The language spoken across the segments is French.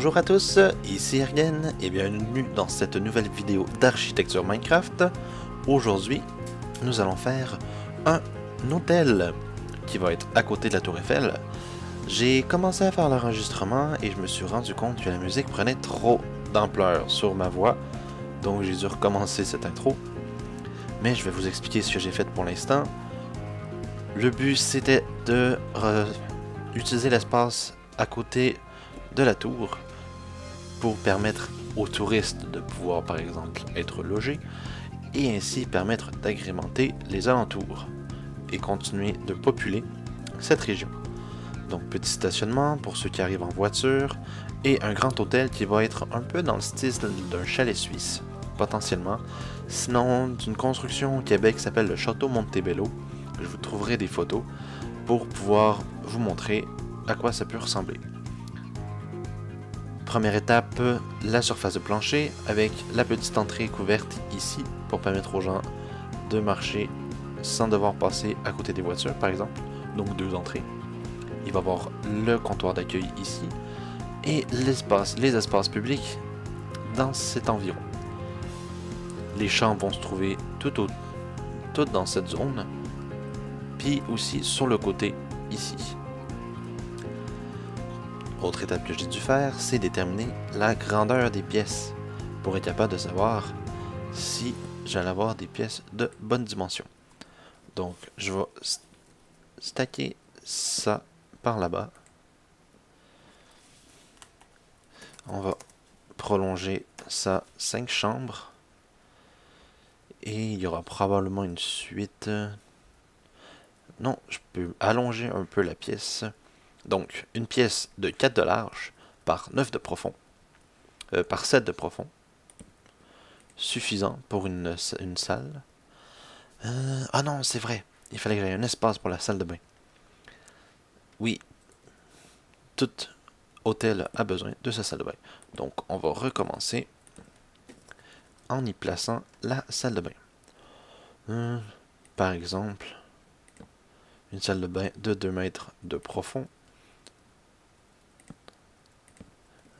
Bonjour à tous, ici Ergen et bienvenue dans cette nouvelle vidéo d'architecture Minecraft. Aujourd'hui, nous allons faire un hôtel qui va être à côté de la tour Eiffel. J'ai commencé à faire l'enregistrement et je me suis rendu compte que la musique prenait trop d'ampleur sur ma voix, donc j'ai dû recommencer cette intro. Mais je vais vous expliquer ce que j'ai fait pour l'instant. Le but c'était de utiliser l'espace à côté de la tour pour permettre aux touristes de pouvoir par exemple être logés et ainsi permettre d'agrémenter les alentours et continuer de populer cette région. Donc petit stationnement pour ceux qui arrivent en voiture et un grand hôtel qui va être un peu dans le style d'un chalet suisse potentiellement, sinon d'une construction au Québec qui s'appelle le Château Montebello. Je vous trouverai des photos pour pouvoir vous montrer à quoi ça peut ressembler. Première étape, la surface de plancher avec la petite entrée couverte ici pour permettre aux gens de marcher sans devoir passer à côté des voitures par exemple, donc deux entrées. Il va y avoir le comptoir d'accueil ici et les espaces publics dans cet environ. Les chambres vont se trouver toutes dans cette zone, puis aussi sur le côté ici. Autre étape que j'ai dû faire, c'est déterminer la grandeur des pièces pour être capable de savoir si j'allais avoir des pièces de bonne dimension. Donc, je vais stacker ça par là-bas. On va prolonger ça 5 chambres. Et il y aura probablement une suite. Non, je peux allonger un peu la pièce. Donc, une pièce de 4 de large par 9 de profond. Par 7 de profond. Suffisant pour une salle. Ah non, c'est vrai. Il fallait que j'aie un espace pour la salle de bain. Oui. Tout hôtel a besoin de sa salle de bain. Donc, on va recommencer en y plaçant la salle de bain. Par exemple, une salle de bain de 2 mètres de profond.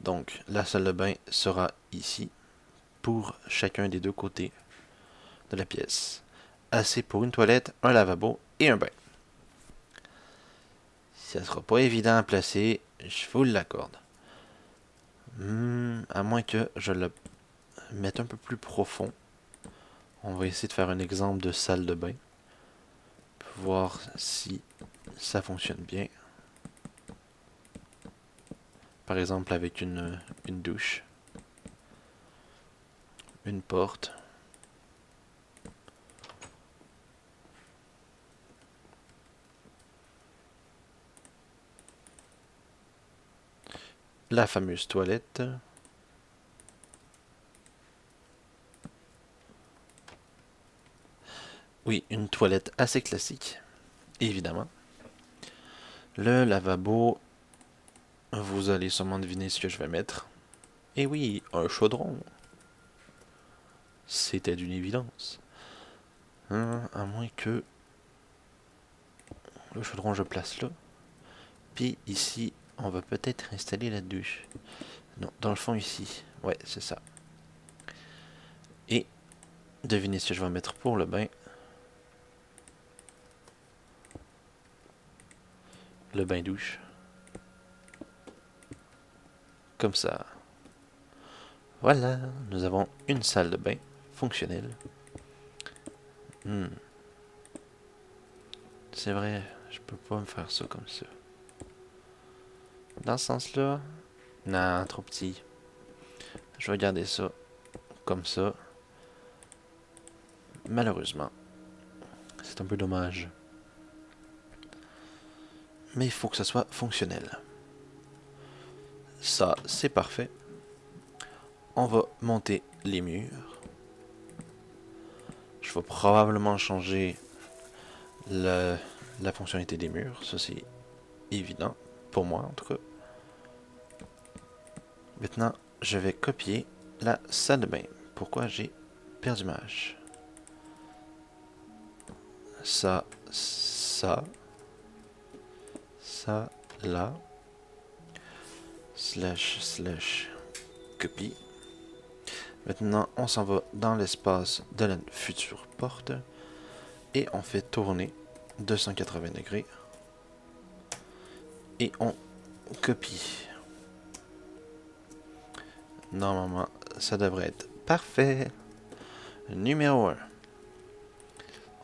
Donc, la salle de bain sera ici pour chacun des deux côtés de la pièce. Assez pour une toilette, un lavabo et un bain. Ça sera pas évident à placer, je vous l'accorde. À moins que je le mette un peu plus profond. On va essayer de faire un exemple de salle de bain. Pour voir si ça fonctionne bien. Par exemple avec une douche. Une porte. La fameuse toilette. Oui, une toilette assez classique, évidemment. Le lavabo, vous allez sûrement deviner ce que je vais mettre. Et oui, un chaudron. C'était d'une évidence. À moins que le chaudron je place là. Puis ici, on va peut-être installer la douche. Non, dans le fond ici. Ouais, c'est ça. Et devinez ce que je vais mettre pour le bain. Le bain-douche. Comme ça. Voilà, nous avons une salle de bain fonctionnelle. C'est vrai, je peux pas me faire ça comme ça. Dans ce sens-là, non, trop petit. Je vais garder ça comme ça. Malheureusement, c'est un peu dommage. Mais il faut que ça soit fonctionnel. Ça, c'est parfait. On va monter les murs. Je vais probablement changer la fonctionnalité des murs. Ça, c'est évident. Pour moi, en tout cas. Maintenant, je vais copier la salle de bain. Pourquoi j'ai perdu ma hache? Ça, là. slash copie. Maintenant, on s'en va dans l'espace de la future porte et on fait tourner 280 degrés et on copie. Normalement, ça devrait être parfait. Numéro 1.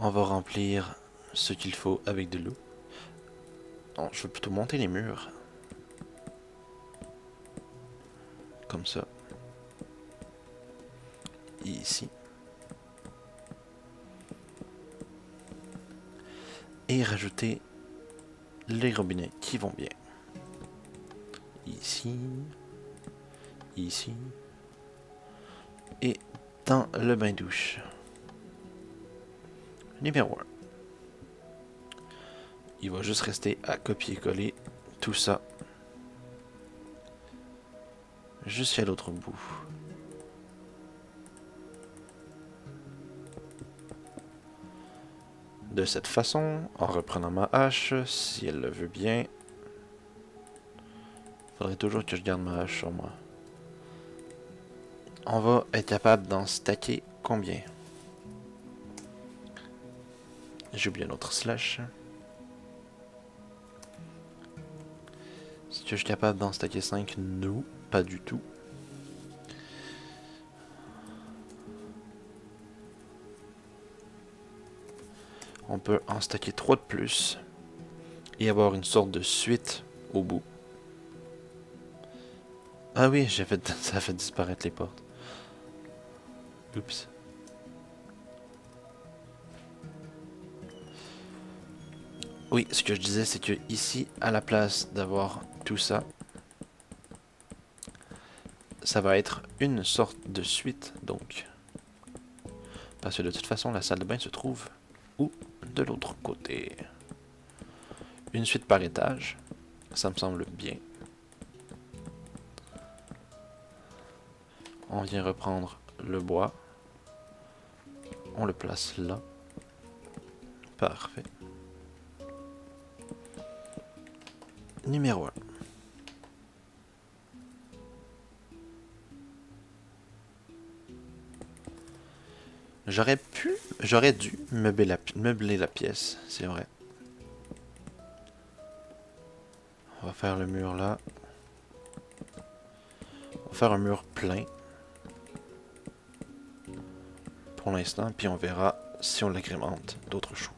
On va remplir ce qu'il faut avec de l'eau. Non, je veux plutôt monter les murs. Comme ça. Et ici. Et rajouter les robinets qui vont bien. Ici. Ici. Et dans le bain-douche. Numéro 1. Il va juste rester à copier-coller tout ça jusqu'à l'autre bout. De cette façon, en reprenant ma hache, si elle le veut bien. Faudrait toujours que je garde ma hache sur moi. On va être capable d'en stacker combien? J'ai oublié un autre slash. Est-ce que je suis capable d'en stacker 5? Non, pas du tout. On peut en stacker 3 de plus et avoir une sorte de suite au bout. Ah oui, ça a fait disparaître les portes. Oups. Oui, ce que je disais, c'est que ici, à la place d'avoir tout ça, ça va être une sorte de suite, donc. Parce que de toute façon, la salle de bain se trouve où? De l'autre côté. Une suite par étage, ça me semble bien. On vient reprendre le bois. On le place là. Parfait. Numéro 1. J'aurais dû meubler la pièce, c'est vrai. On va faire le mur là. On va faire un mur plein. Pour l'instant, puis on verra si on l'agrémente d'autres choses.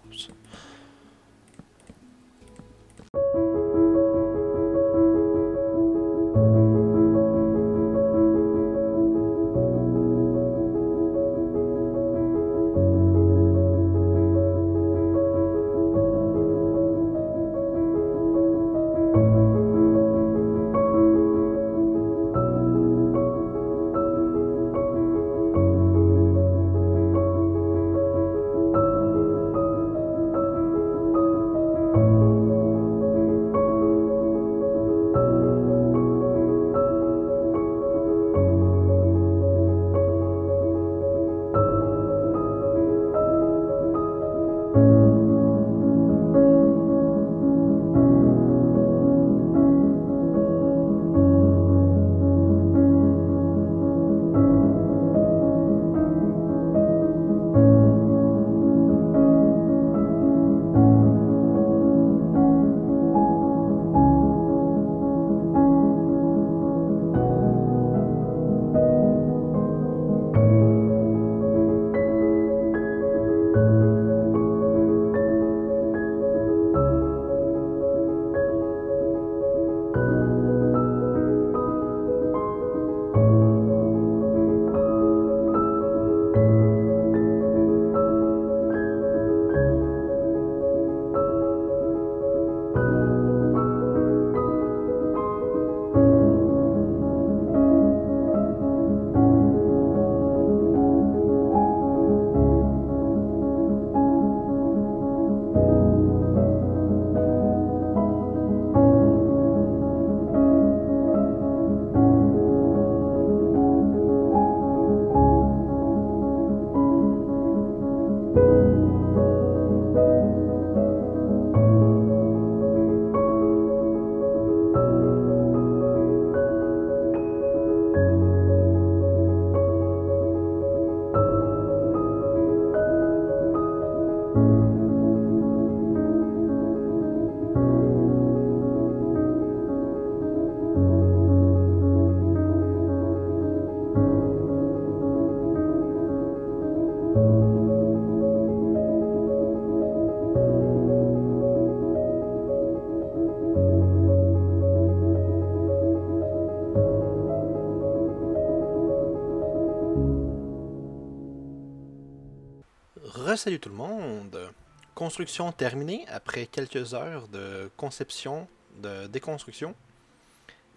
Salut tout le monde! Construction terminée après quelques heures de conception, de déconstruction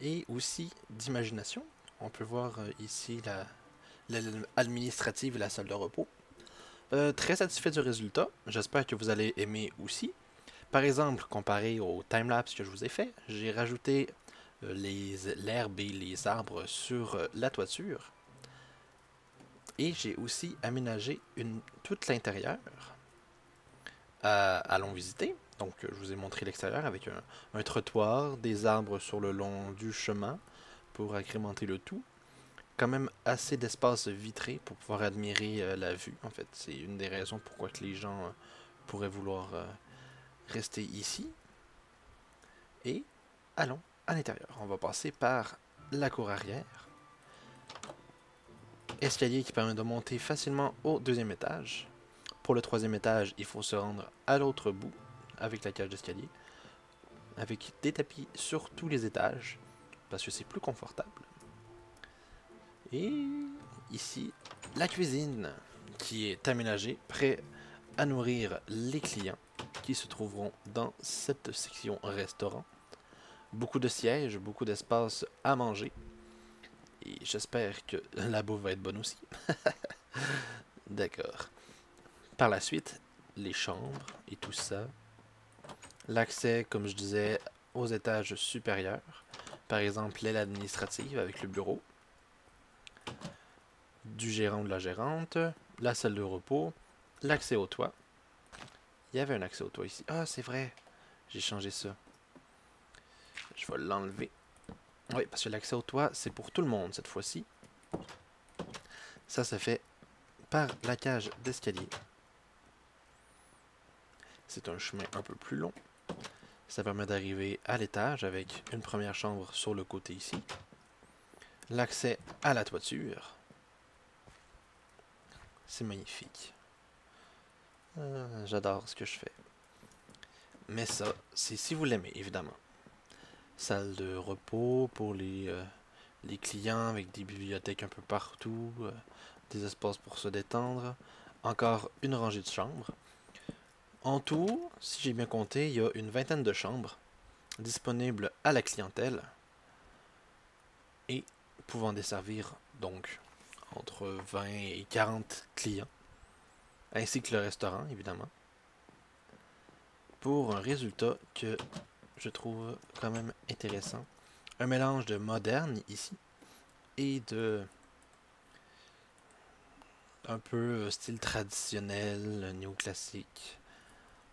et aussi d'imagination. On peut voir ici l'administrative et la salle de repos. Très satisfait du résultat, j'espère que vous allez aimer aussi. Par exemple, comparé au timelapse que je vous ai fait, j'ai rajouté l'herbe et les arbres sur la toiture. Et j'ai aussi aménagé tout l'intérieur. Allons visiter. Donc, je vous ai montré l'extérieur avec un trottoir, des arbres sur le long du chemin pour agrémenter le tout. Quand même assez d'espace vitré pour pouvoir admirer la vue. En fait, c'est une des raisons pourquoi que les gens pourraient vouloir rester ici. Et allons à l'intérieur. On va passer par la cour arrière. Escalier qui permet de monter facilement au deuxième étage. Pour le troisième étage, il faut se rendre à l'autre bout avec la cage d'escalier. Avec des tapis sur tous les étages, parce que c'est plus confortable. Et ici, la cuisine qui est aménagée, prêt à nourrir les clients qui se trouveront dans cette section restaurant. Beaucoup de sièges, beaucoup d'espace à manger. Et j'espère que la bouffe va être bonne aussi. D'accord. Par la suite, les chambres et tout ça. L'accès, comme je disais, aux étages supérieurs. Par exemple, l'aile administrative avec le bureau. Du gérant ou de la gérante. La salle de repos. L'accès au toit. Il y avait un accès au toit ici. Ah, c'est vrai. J'ai changé ça. Je vais l'enlever. Oui, parce que l'accès au toit, c'est pour tout le monde cette fois-ci. Ça se fait par la cage d'escalier. C'est un chemin un peu plus long. Ça permet d'arriver à l'étage avec une première chambre sur le côté ici. L'accès à la toiture. C'est magnifique. J'adore ce que je fais. Mais ça, c'est si vous l'aimez, évidemment. Salle de repos pour les clients avec des bibliothèques un peu partout, des espaces pour se détendre. Encore une rangée de chambres. En tout, si j'ai bien compté, il y a une vingtaine de chambres disponibles à la clientèle et pouvant desservir donc entre 20 et 40 clients, ainsi que le restaurant évidemment, pour un résultat que je trouve quand même intéressant. Un mélange de moderne ici et de un peu style traditionnel, néoclassique.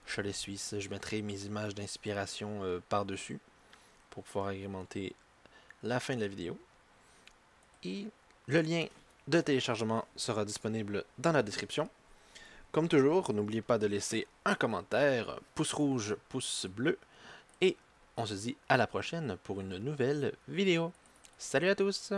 Chalet suisse, je mettrai mes images d'inspiration par-dessus pour pouvoir agrémenter la fin de la vidéo. Et le lien de téléchargement sera disponible dans la description. Comme toujours, n'oubliez pas de laisser un commentaire, pouce rouge, pouce bleu, et on se dit à la prochaine pour une nouvelle vidéo. Salut à tous!